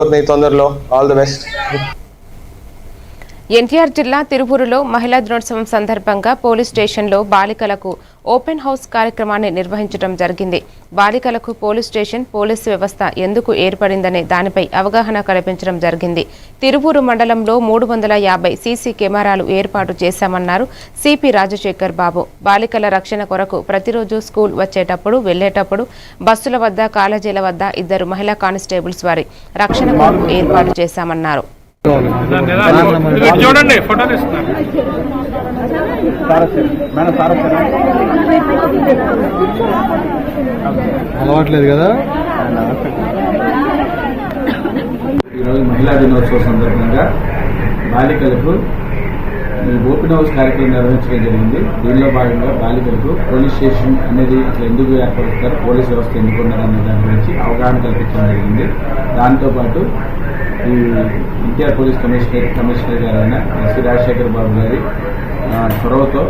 తొందరలో all the best. NTR జిల్లా తిరువూరులో మహిళా దినోత్సవం సందర్భంగా పోలీస్ స్టేషన్లో బాలికలకు ఓపెన్ హౌస్ కార్యక్రమాన్ని నిర్వహించడం జరిగింది. బాలికలకు పోలీస్ స్టేషన్, పోలీసు వ్యవస్థ ఎందుకు ఏర్పడిందనే దానిపై అవగాహన కల్పించడం జరిగింది. తిరువూరు మండలంలో 350 సీసీ కెమెరాలు ఏర్పాటు చేశామన్నారు సిపి రాజశేఖర్ బాబు. బాలికల రక్షణ కొరకు ప్రతిరోజు స్కూల్ వచ్చేటప్పుడు, వెళ్లేటప్పుడు బస్సుల వద్ద, కాలేజీల వద్ద 2 మహిళా కానిస్టేబుల్స్ వారి రక్షణ కొరకు ఏర్పాటు చేశామన్నారు. చూడండి ఫోటో తీస్తున్నారు. అలవాట్లేదు కదా. ఈరోజు మహిళా దినోత్సవ సందర్భంగా బాలికలకు ఈ ఓపెన్ హౌస్ కార్యక్రమం నిర్వహించడం జరిగింది. దీనిలో భాగంగా బాలికలకు పోలీస్ స్టేషన్ అనేది అసలు ఎందుకు ఏర్పడుతారు, పోలీస్ వ్యవస్థ ఎందుకు ఉన్నారనే దాని గురించి అవగాహన కల్పించడం జరిగింది. దాంతోపాటు ఈ ఎన్టీఆర్ పోలీస్ కమిషనర్ గారైన శ్రీ రాజశేఖర్ బాబు గారి చొరవతో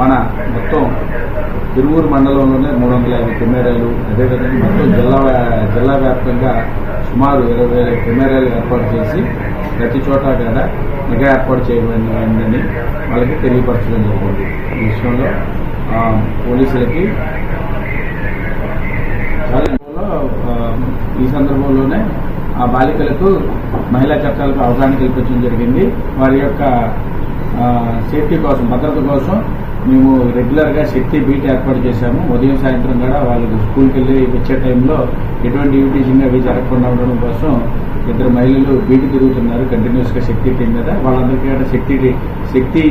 మన మొత్తం తిరువూరు మండలంలోనే 350 కెమెరాలు, అదేవిధంగా మొత్తం జిల్లా వ్యాప్తంగా సుమారు 20,000 కెమెరాలు ఏర్పాటు చేసి ప్రతి చోట కూడా నిఘా ఏర్పాటు చేయబడిందని వాళ్ళకి తెలియపరచడం జరిగింది. ఈ విషయంలో పోలీసులకి ఈ సందర్భంలోనే ఆ బాలికలకు మహిళా చట్టాలకు అవగాహన కల్పించడం జరిగింది. వారి యొక్క సేఫ్టీ కోసం, భద్రత కోసం మేము రెగ్యులర్గా శక్తి బీట్ ఏర్పాటు చేశాము. ఉదయం సాయంత్రం కూడా వాళ్ళకి స్కూల్కి వెళ్ళి వచ్చే టైంలో ఎటువంటి యూటీజింగ్ అవి జరగకుండా ఉండడం కోసం 2 మహిళలు బీట్ తిరుగుతున్నారు కంటిన్యూస్గా శక్తి టీం మీద. వాళ్ళందరికీ శక్తి